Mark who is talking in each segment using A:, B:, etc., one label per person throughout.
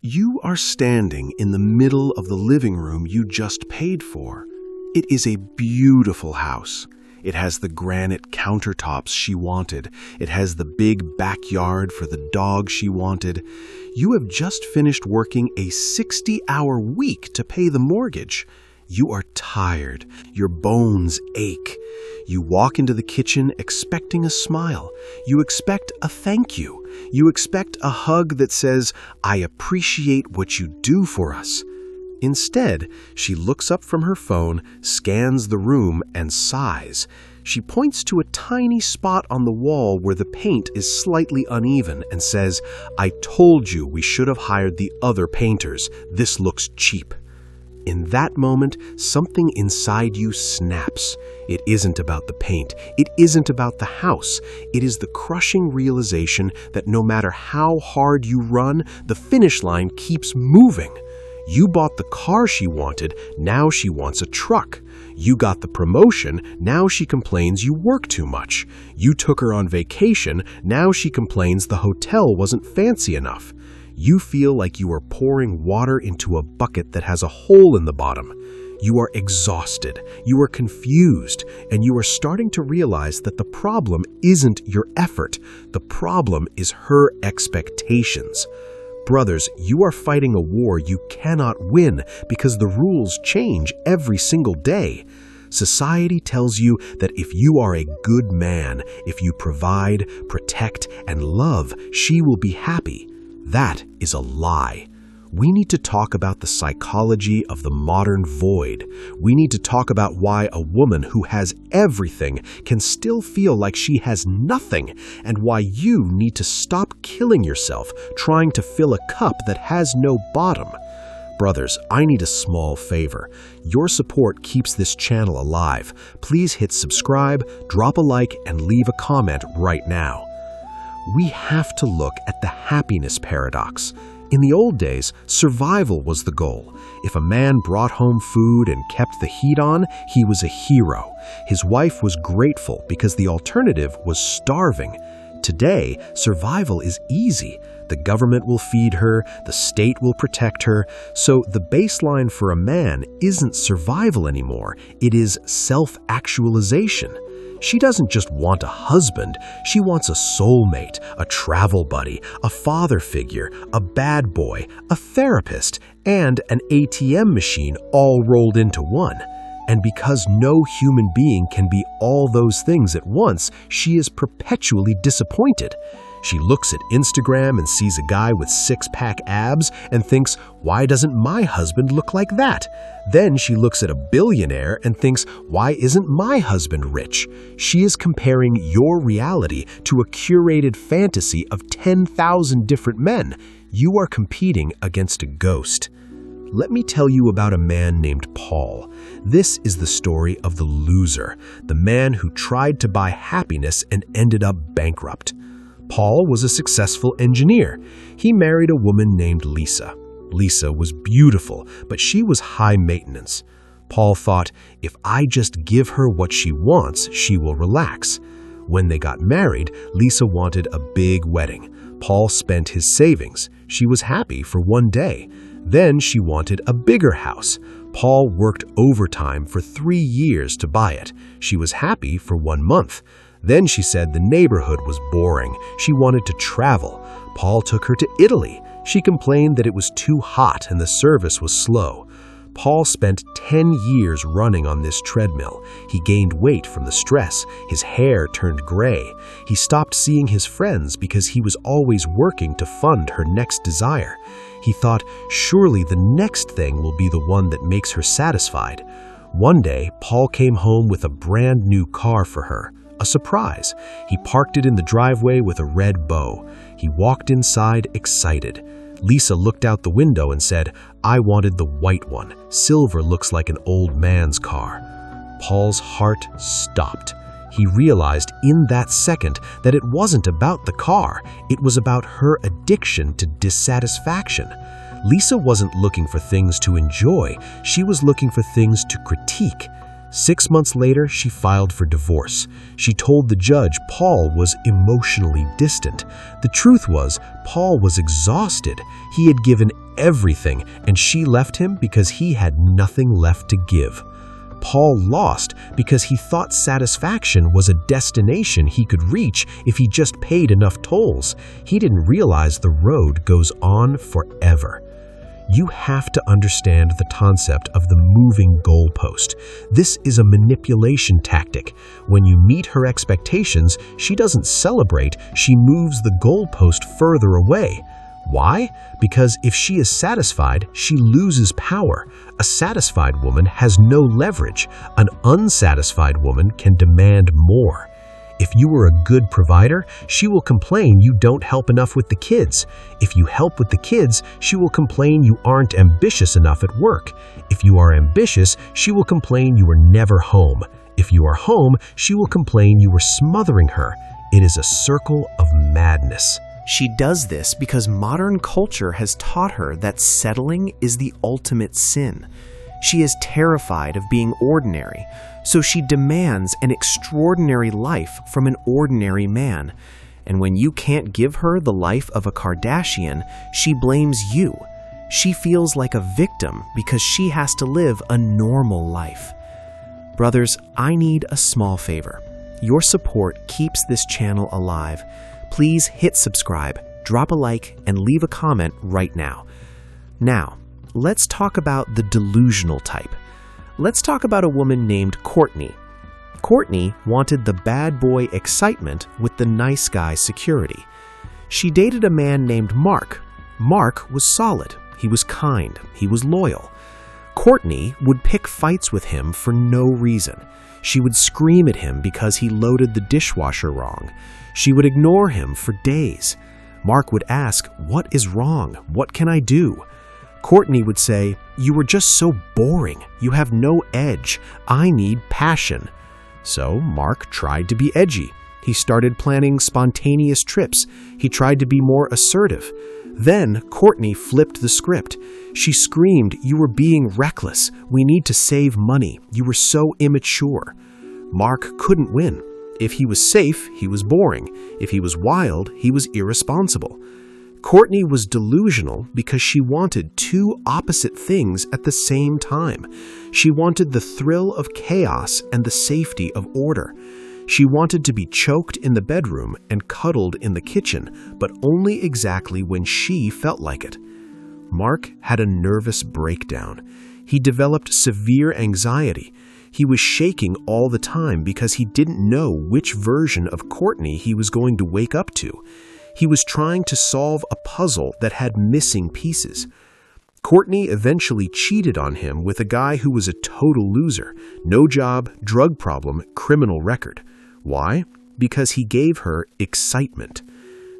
A: You are standing in the middle of the living room you just paid for. It is a beautiful house. It has the granite countertops she wanted. It has the big backyard for the dog she wanted. You have just finished working a 60-hour week to pay the mortgage. You are tired. Your bones ache. You walk into the kitchen expecting a smile. You expect a thank you. You expect a hug that says, "I appreciate what you do for us." Instead, she looks up from her phone, scans the room, and sighs. She points to a tiny spot on the wall where the paint is slightly uneven and says, "I told you we should have hired the other painters. This looks cheap." In that moment, something inside you snaps. It isn't about the paint. It isn't about the house. It is the crushing realization that no matter how hard you run, the finish line keeps moving. You bought the car she wanted, now she wants a truck. You got the promotion, now she complains you work too much. You took her on vacation, now she complains the hotel wasn't fancy enough. You feel like you are pouring water into a bucket that has a hole in the bottom. You are exhausted, you are confused, and you are starting to realize that the problem isn't your effort. The problem is her expectations. Brothers, you are fighting a war you cannot win because the rules change every single day. Society tells you that if you are a good man, if you provide, protect, and love, she will be happy. That is a lie. We need to talk about the psychology of the modern void. We need to talk about why a woman who has everything can still feel like she has nothing, and why you need to stop killing yourself trying to fill a cup that has no bottom. Brothers, I need a small favor. Your support keeps this channel alive. Please hit subscribe, drop a like, and leave a comment right now. We have to look at the happiness paradox. In the old days, survival was the goal. If a man brought home food and kept the heat on, he was a hero. His wife was grateful because the alternative was starving. Today, survival is easy. The government will feed her, the state will protect her, so the baseline for a man isn't survival anymore, it is self-actualization. She doesn't just want a husband, she wants a soulmate, a travel buddy, a father figure, a bad boy, a therapist, and an ATM machine all rolled into one. And because no human being can be all those things at once, she is perpetually disappointed. She looks at Instagram and sees a guy with six-pack abs and thinks, "Why doesn't my husband look like that?" Then she looks at a billionaire and thinks, "Why isn't my husband rich?" She is comparing your reality to a curated fantasy of 10,000 different men. You are competing against a ghost. Let me tell you about a man named Paul. This is the story of the loser, the man who tried to buy happiness and ended up bankrupt. Paul was a successful engineer. He married a woman named Lisa. Lisa was beautiful, but she was high maintenance. Paul thought, if I just give her what she wants, she will relax. When they got married, Lisa wanted a big wedding. Paul spent his savings. She was happy for one day. Then she wanted a bigger house. Paul worked overtime for 3 years to buy it. She was happy for 1 month. Then she said the neighborhood was boring. She wanted to travel. Paul took her to Italy. She complained that it was too hot and the service was slow. Paul spent 10 years running on this treadmill. He gained weight from the stress. His hair turned gray. He stopped seeing his friends because he was always working to fund her next desire. He thought, surely the next thing will be the one that makes her satisfied. One day, Paul came home with a brand new car for her. A surprise. He parked it in the driveway with a red bow. He walked inside excited. Lisa looked out the window and said, "I wanted the white one. Silver looks like an old man's car." Paul's heart stopped. He realized in that second that it wasn't about the car. It was about her addiction to dissatisfaction. Lisa wasn't looking for things to enjoy. She was looking for things to critique. 6 months later, she filed for divorce. She told the judge Paul was emotionally distant. The truth was, Paul was exhausted. He had given everything, and she left him because he had nothing left to give. Paul lost because he thought satisfaction was a destination he could reach if he just paid enough tolls. He didn't realize the road goes on forever. You have to understand the concept of the moving goalpost. This is a manipulation tactic. When you meet her expectations, she doesn't celebrate, she moves the goalpost further away. Why? Because if she is satisfied, she loses power. A satisfied woman has no leverage. An unsatisfied woman can demand more. If you are a good provider, she will complain you don't help enough with the kids. If you help with the kids, she will complain you aren't ambitious enough at work. If you are ambitious, she will complain you are never home. If you are home, she will complain you were smothering her. It is a circle of madness.
B: She does this because modern culture has taught her that settling is the ultimate sin. She is terrified of being ordinary, so she demands an extraordinary life from an ordinary man. And when you can't give her the life of a Kardashian, she blames you. She feels like a victim because she has to live a normal life. Brothers, I need a small favor. Your support keeps this channel alive. Please hit subscribe, drop a like, and leave a comment right now. Now, let's talk about the delusional type. Let's talk about a woman named Courtney. Courtney wanted the bad boy excitement with the nice guy security. She dated a man named Mark. Mark was solid. He was kind. He was loyal. Courtney would pick fights with him for no reason. She would scream at him because he loaded the dishwasher wrong. She would ignore him for days. Mark would ask, "What is wrong? What can I do?" Courtney would say, "You were just so boring. You have no edge. I need passion." So Mark tried to be edgy. He started planning spontaneous trips. He tried to be more assertive. Then Courtney flipped the script. She screamed, "You were being reckless. We need to save money. You were so immature." Mark couldn't win. If he was safe, he was boring. If he was wild, he was irresponsible. Courtney was delusional because she wanted two opposite things at the same time. She wanted the thrill of chaos and the safety of order. She wanted to be choked in the bedroom and cuddled in the kitchen, but only exactly when she felt like it. Mark had a nervous breakdown. He developed severe anxiety. He was shaking all the time because he didn't know which version of Courtney he was going to wake up to. He was trying to solve a puzzle that had missing pieces. Courtney eventually cheated on him with a guy who was a total loser. No job, drug problem, criminal record. Why? Because he gave her excitement.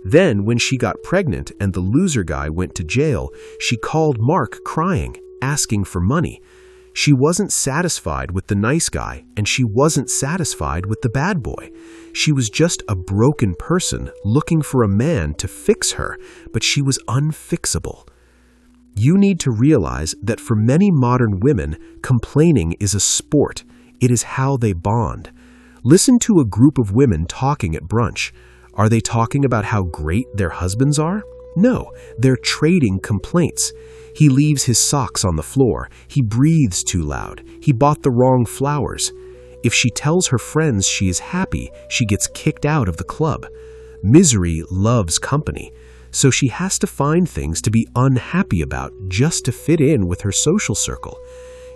B: Then, when she got pregnant and the loser guy went to jail, she called Mark crying, asking for money. She wasn't satisfied with the nice guy, and she wasn't satisfied with the bad boy. She was just a broken person looking for a man to fix her, but she was unfixable. You need to realize that for many modern women, complaining is a sport. It is how they bond. Listen to a group of women talking at brunch. Are they talking about how great their husbands are? No, they're trading complaints. He leaves his socks on the floor. He breathes too loud. He bought the wrong flowers. If she tells her friends she is happy, she gets kicked out of the club. Misery loves company, so she has to find things to be unhappy about just to fit in with her social circle.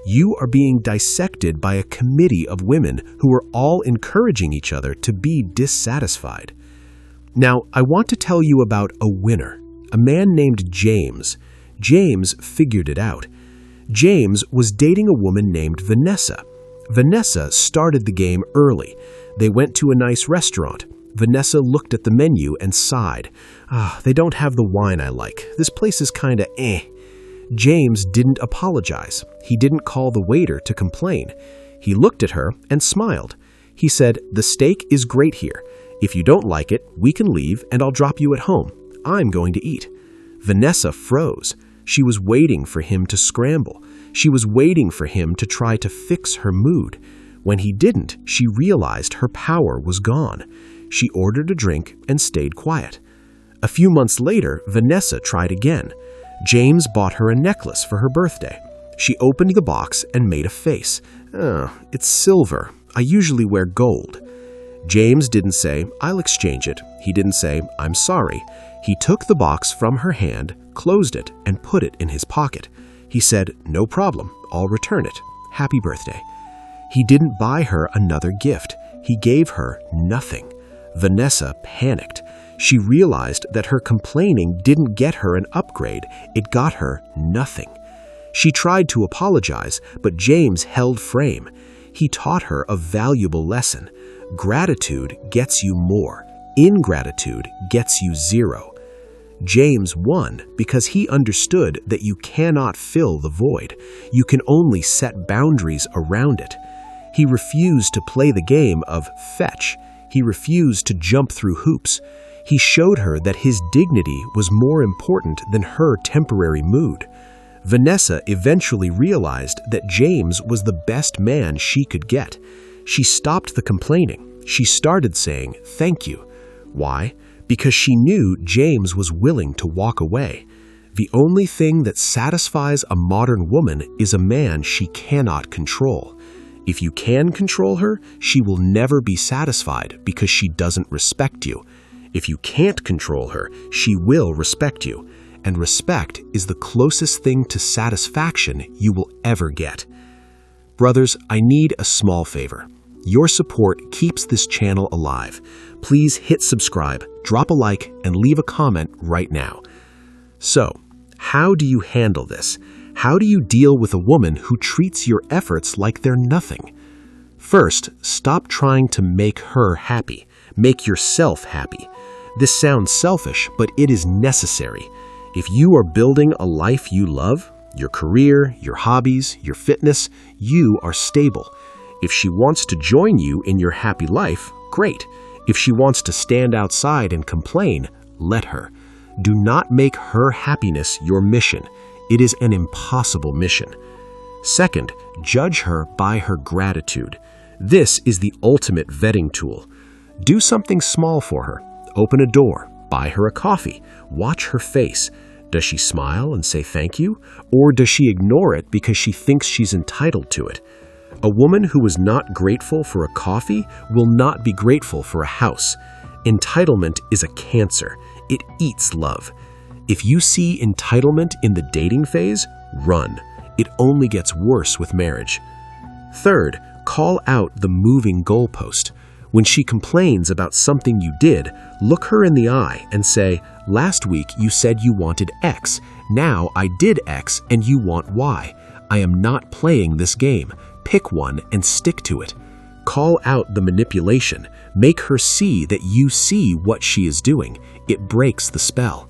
B: You are being dissected by a committee of women who are all encouraging each other to be dissatisfied. Now, I want to tell you about a winner, a man named James. James figured it out. James was dating a woman named Vanessa. Vanessa started the game early. They went to a nice restaurant. Vanessa looked at the menu and sighed. They don't have the wine I like. This place is kinda eh. James didn't apologize. He didn't call the waiter to complain. He looked at her and smiled. He said, "The steak is great here. If you don't like it, we can leave and I'll drop you at home. I'm going to eat." Vanessa froze. She was waiting for him to scramble. She was waiting for him to try to fix her mood.
A: When he didn't, she realized her power was gone. She ordered a drink and stayed quiet. A few months later, Vanessa tried again. James bought her a necklace for her birthday. She opened the box and made a face. "Oh, it's silver. I usually wear gold." James didn't say, "I'll exchange it." He didn't say, "I'm sorry." He took the box from her hand, closed it, and put it in his pocket. He said, "No problem. I'll return it. Happy birthday." He didn't buy her another gift. He gave her nothing. Vanessa panicked. She realized that her complaining didn't get her an upgrade. It got her nothing. She tried to apologize, but James held frame. He taught her a valuable lesson. Gratitude gets you more. Ingratitude gets you zero. James won because he understood that you cannot fill the void. You can only set boundaries around it. He refused to play the game of fetch. He refused to jump through hoops. He showed her that his dignity was more important than her temporary mood. Vanessa eventually realized that James was the best man she could get. She stopped the complaining. She started saying, "Thank you." Why? Because she knew James was willing to walk away. The only thing that satisfies a modern woman is a man she cannot control. If you can control her, she will never be satisfied because she doesn't respect you. If you can't control her, she will respect you. And respect is the closest thing to satisfaction you will ever get. Brothers, I need a small favor. Your support keeps this channel alive. Please hit subscribe, drop a like, and leave a comment right now. So, how do you handle this? How do you deal with a woman who treats your efforts like they're nothing? First, stop trying to make her happy. Make yourself happy. This sounds selfish, but it is necessary. If you are building a life you love, your career, your hobbies, your fitness, you are stable. If she wants to join you in your happy life, great. If she wants to stand outside and complain, let her. Do not make her happiness your mission. It is an impossible mission. Second, judge her by her gratitude. This is the ultimate vetting tool. Do something small for her. Open a door. Buy her a coffee. Watch her face. Does she smile and say thank you? Or does she ignore it because she thinks she's entitled to it? A woman who is not grateful for a coffee will not be grateful for a house. Entitlement is a cancer. It eats love. If you see entitlement in the dating phase, run. It only gets worse with marriage. Third, call out the moving goalpost. When she complains about something you did, look her in the eye and say, "Last week you said you wanted X. Now I did X and you want Y. I am not playing this game. Pick one and stick to it." Call out the manipulation. Make her see that you see what she is doing. It breaks the spell.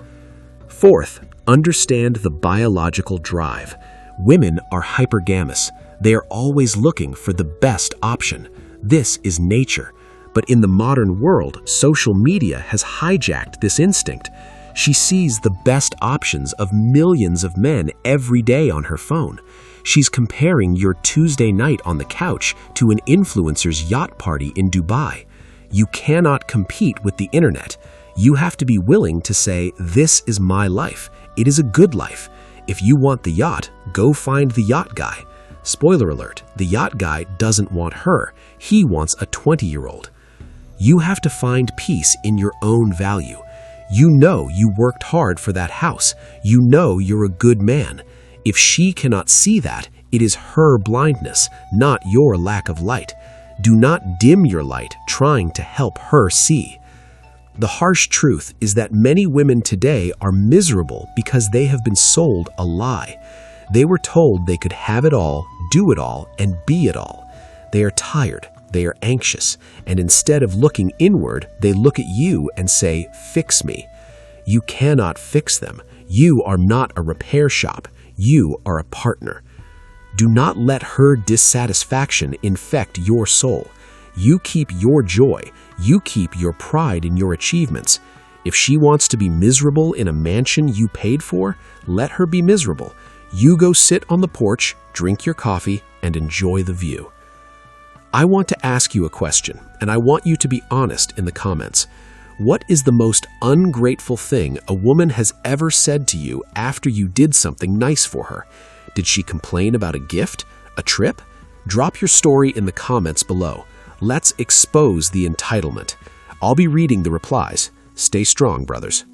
A: Fourth, understand the biological drive. Women are hypergamous. They are always looking for the best option. This is nature. But in the modern world, social media has hijacked this instinct. She sees the best options of millions of men every day on her phone. She's comparing your Tuesday night on the couch to an influencer's yacht party in Dubai. You cannot compete with the internet. You have to be willing to say, "This is my life. It is a good life. If you want the yacht, go find the yacht guy." Spoiler alert, the yacht guy doesn't want her. He wants a 20-year-old. You have to find peace in your own value. You know you worked hard for that house. You know you're a good man. If she cannot see that, it is her blindness, not your lack of light. Do not dim your light trying to help her see. The harsh truth is that many women today are miserable because they have been sold a lie. They were told they could have it all, do it all, and be it all. They are tired, they are anxious, and instead of looking inward, they look at you and say, "Fix me." You cannot fix them. You are not a repair shop. You are a partner. Do not let her dissatisfaction infect your soul. You keep your joy. You keep your pride in your achievements. If she wants to be miserable in a mansion you paid for, let her be miserable. You go sit on the porch, drink your coffee, and enjoy the view. I want to ask you a question, and I want you to be honest in the comments. What is the most ungrateful thing a woman has ever said to you after you did something nice for her? Did she complain about a gift? A trip? Drop your story in the comments below. Let's expose the entitlement. I'll be reading the replies. Stay strong, brothers.